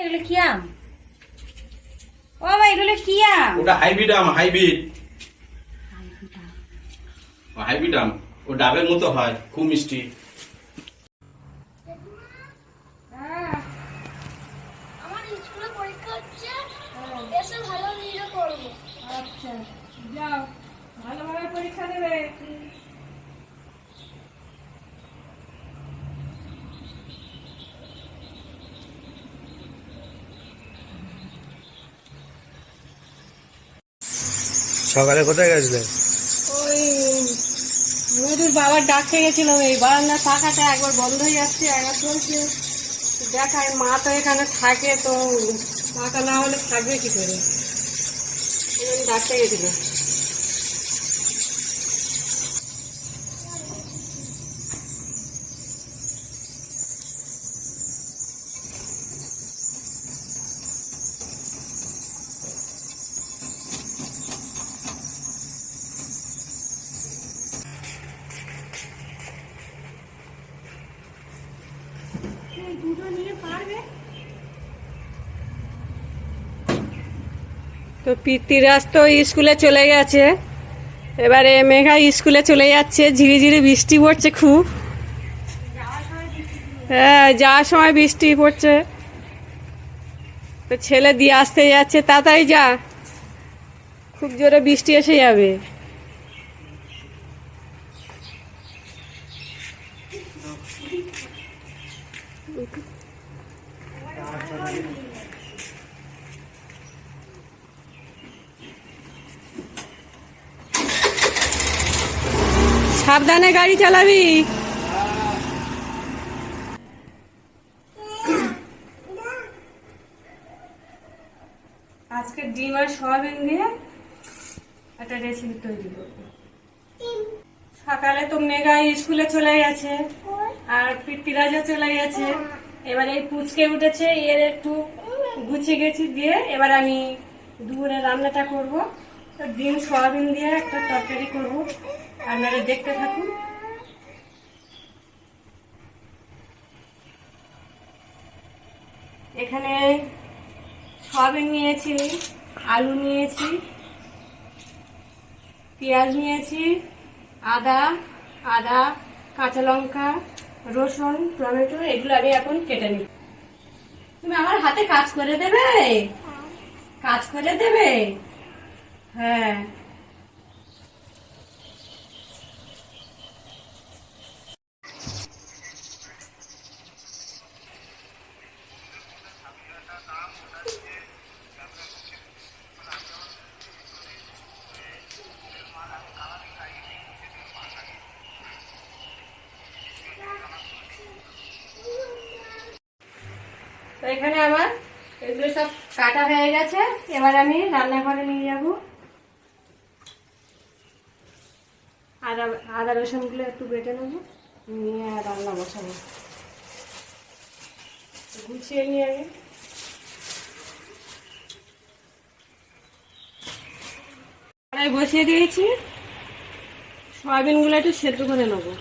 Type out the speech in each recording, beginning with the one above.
এগুলো কি আম? ও ভাই এগুলো কি আম? ওটা হাইব্রিড আম, হাইব্রিড হাইব্রিড আম। ও ডাবের মতো হয়, খুব মিষ্টি। আমার স্কুলে পরীক্ষা হচ্ছে, এসে ভালো রেজাল্ট করব। আচ্ছা যাও, ভালোভাবে পরীক্ষা দেবে। সকালে কোথায় গেছিলে? ওই মধুর বাবার ডাকতে গেছিলাম। এই বারান্দার পাখাটা একবার বন্ধ হয়ে যাচ্ছে, একবার চলছে। দেখায় মা তো এখানে থাকে, তো পাখা না হলে থাকবে কি করে? এই জন্য ডাকতে গেছিল। তো পিতৃরাজ তো স্কুলে চলে গেছে, এবারে মেঘা স্কুলে চলে যাচ্ছে। ঝিরিঝিরি বৃষ্টি পড়ছে খুব। হ্যাঁ, যাওয়ার সময় বৃষ্টি পড়ছে। তো ছেলে দিয়ে আসতে যাচ্ছে, তাড়াতাড়ি যা, খুব জোরে বৃষ্টি এসে যাবে। সাবধানে গাড়ি চালাবি। আজকে ডিম আর সয়াবিন দিয়ে একটা রেসিপি তৈরি করবো। সকালে তো মেঘা স্কুলে চলে গেছে আর পৃথ্বীরাজও চলে গেছে। এবার এই পুচকে উঠেছে, এর একটু গুছিয়ে গেছি দিয়ে এবার আমি দুপুরে রান্নাটা করব। তো ডিম সয়াবিন দিয়ে একটা তরকারি করব, আপনারা দেখতে থাকুন। এখানে সয়াবিন নিয়েছি, আলু নিয়েছি, পেঁয়াজ নিয়েছি, আদা, কাঁচা লঙ্কা, রসুন, টমেটো, এগুলো আমি এখন কেটে নিই। তুমি আমার হাতে কাজ করে দেবে? কাজ করে দেবে? হ্যাঁ। তো এখানে আমার এগুলো সব কাটা হয়ে গেছে, এবার আমি রান্নাঘরে নিয়ে যাব। আদা রসুনগুলো একটু বেটে নেবো, নিয়ে রান্না বসাবো। গুছিয়ে নিয়ে আগে কড়াই বসিয়ে দিয়েছি, সয়াবিনগুলো একটু সেদ্ধ করে নেবো।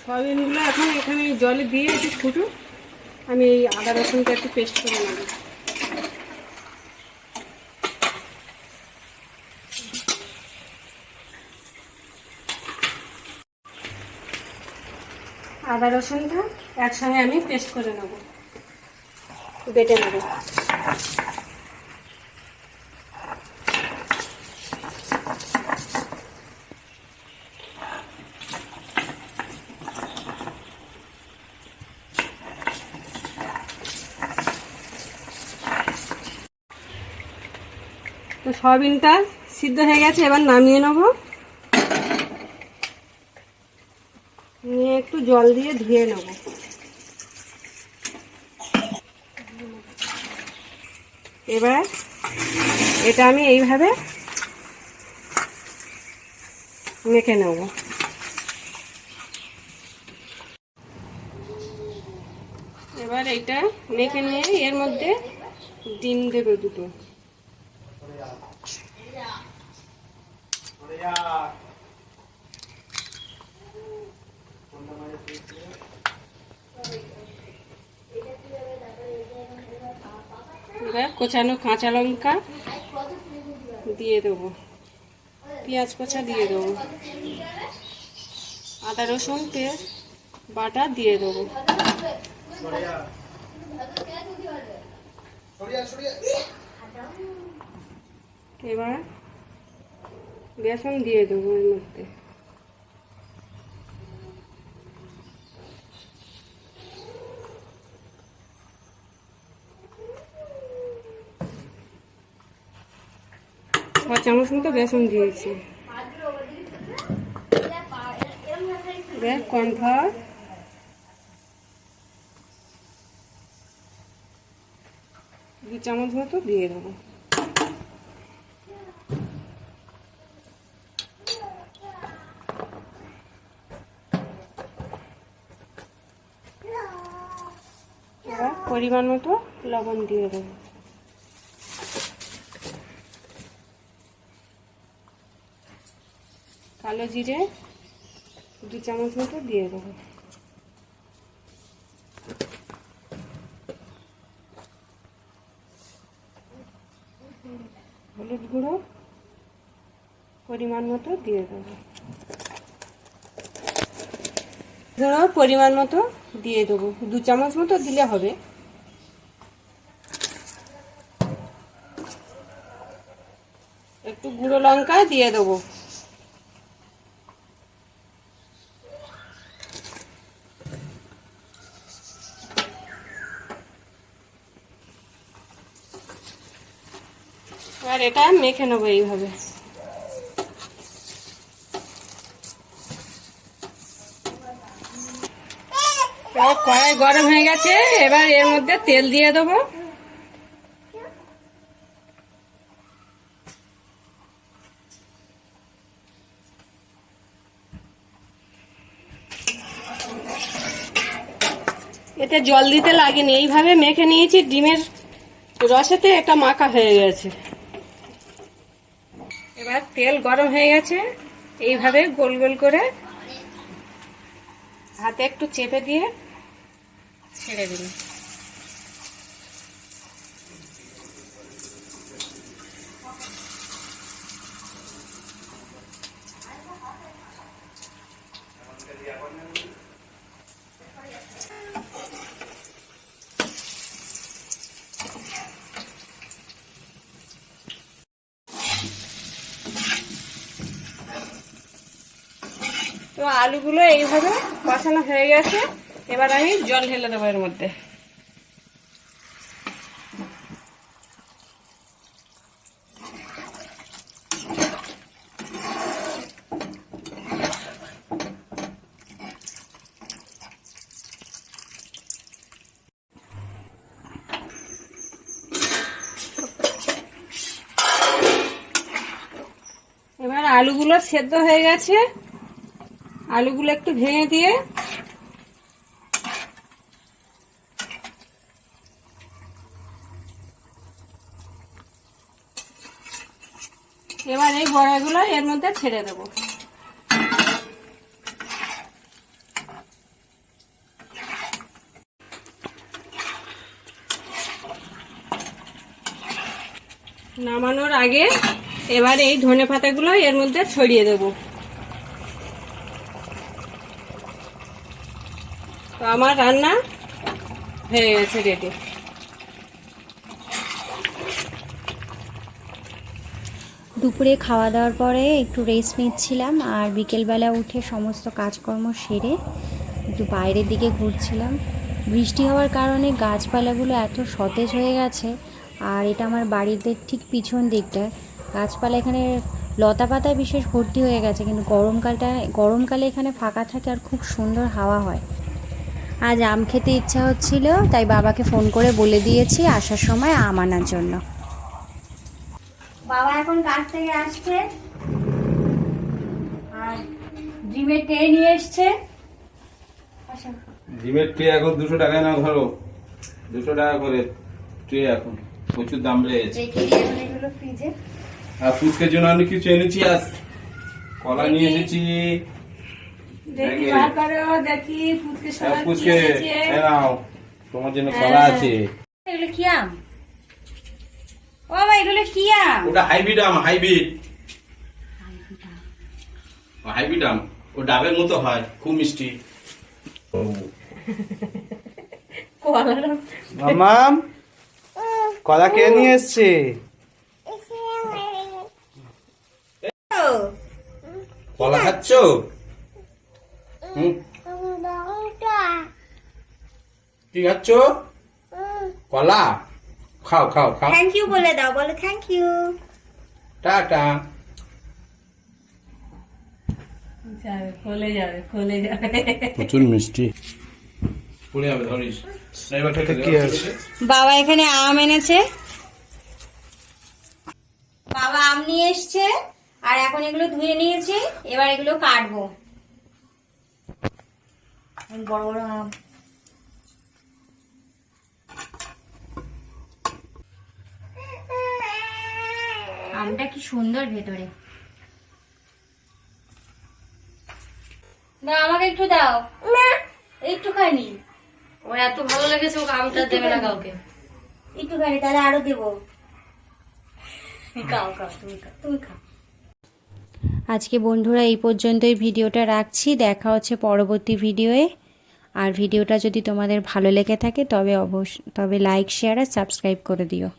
সয়াবিনগুলো এখন এখানে জলে দিয়ে একটু ফুটুক, আমি এই আদা রসুনটা একটু পেস্ট করে নেব। আদা রসুনটা একসঙ্গে আমি পেস্ট করে নেব, বেটে নেব। তো সয়াবিনটা সিদ্ধ হয়ে গেছে, এবার নামিয়ে নেব। নিয়ে একটু জল দিয়ে ধুয়ে নেব। এবার এটা আমি এইভাবে মেখে নেব। এবার এটা মেখে নিয়ে এর মধ্যে ডিম দেবে দুটো। এবার কোচানো কাঁচা লঙ্কা দিয়ে দেবো, পেঁয়াজ কোচা দিয়ে দেবো, আদা রসুন পেস্ট বাটা দিয়ে দেবো। এবার বেসন দিয়ে দেবো এর মধ্যে। ছ চামচ মতো বেসন দিয়েছি। এবার কর্নফ্লাওয়ার দু চামচ মতো দিয়ে দেবো। এবার পরিমাণ মতো লবণ দিয়ে দেবো। কালো জিরে দু চামচ মতো দিয়ে দেবো। হলুদ গুঁড়ো পরিমাণ মতো দিয়ে দেবো। গুঁড়ো পরিমাণ মতো দিয়ে দেবো, দু চামচ মতো দিলে হবে। একটু গুঁড়ো লঙ্কা দিয়ে দেবো। আর এটা মেখে নেবো এইভাবে। কড়াই গরম হয়ে গেছে, এবার এর মধ্যে তেল দিয়ে দেবো। এতে জল দিতে লাগেনি, এইভাবে মেখে নিয়েছি। ডিমের রসেতে এটা মাখা হয়ে গেছে। এবার তেল গরম হয়ে গেছে, এইভাবে গোল গোল করে হাতে একটু চেপে দিয়ে ছেড়ে দিন। তো আলুগুলো এইভাবে কষানো হয়ে গেছে, এবার আমি জল ঢেলে দেবো এর মধ্যে। এবার আলুগুলো সেদ্ধ হয়ে গেছে, আলুগুলো একটু ভেঙে দিয়ে এবার এই বড়াগুলো এর মধ্যে ছেড়ে দেবো। নামানোর আগে এবার এই ধনেপাতাগুলো এর মধ্যে ছড়িয়ে দেবো। তো আমার রান্না হয়ে গেছে, রেডি। দুপুরে খাওয়া দাওয়ার পরে একটু রেস্ট নিচ্ছিলাম, আর বিকেলবেলা উঠে সমস্ত কাজকর্ম সেরে একটু বাইরের দিকে ঘুরছিলাম। বৃষ্টি হওয়ার কারণে গাছপালাগুলো এত সতেজ হয়ে গেছে। আর এটা আমার বাড়িতে ঠিক পিছন দিকটা গাছপালা, এখানে লতা পাতায় বিশেষ ভর্তি হয়ে গেছে, কিন্তু গরমকালে এখানে ফাঁকা থাকে আর খুব সুন্দর হাওয়া হয়। আজ আম খেতে ইচ্ছা হচ্ছিল, তাই বাবাকে ফোন করে বলে দিয়েছি আসার সময় আম আনার জন্য। বাবা এখন কাজ থেকে আসছে আর ডিমের ট্রে নিয়ে এসছে। ডিমের ট্রে এখন 200 টাকায় না ধরো, 200 টাকা করে ট্রে, এখন প্রচুর দাম বেড়ে গেছে। রেখে দিয়ে এখন এগুলো ফ্রিজে। আর পুচকের জন্য অনেক কিছু এনেছি, আজ কলা নিয়ে এসেছি। দেখি দেখি। বার করো, দেখি পুচকে হ্যাঁ, সবার কি পুচকে এসেছে। এই নাও, তোমার জন্য কলা আছে। এগুলো কি আম? ও বাবা, এগুলো কি আম? ওটা হাইব্রিড আম, হাইব্রিড হাইব্রিড আম। ও ডাবের মতো হয়, খুব মিষ্টি। কলাটা মামাম কলা কে নিয়ে এসছে? কলা খাচ্ছ? হুম, কি খাচ্ছ? কলা খাও খাও খাও। থ্যাংক ইউ বলে দাও, বলো থ্যাংক ইউ। টাটা। যাবে, খোলে যাবে, খোলে যাবে। প্রচুর মিষ্টি, পড়ে যাবে, ধরিস। এবার এটা কি আছে? বাবা এখানে আম এনেছে, বাবা আম নিয়ে এসছে, আর এখন এগুলো ধুয়ে নিয়েছি, এবার এগুলো কাটবো। বড় বড় আম। আমটা কি সুন্দর ভেতরে। না, আমাকে একটু দাও না, একটুখানি। ও এত ভালো লেগেছে, ওকে আমটা দেবে না কাউকে। একটুখানি, তাহলে আরো দেবো। খাও খাও, তুমি খাও। তুমি খাও। আজকে বন্ধুরা এই পর্যন্তই ভিডিওটা রাখছি, দেখা হচ্ছে পরবর্তী ভিডিওয়ে। আর ভিডিওটা যদি তোমাদের ভালো লেগে থাকে তবে তবে লাইক, শেয়ার আর সাবস্ক্রাইব করে দিও।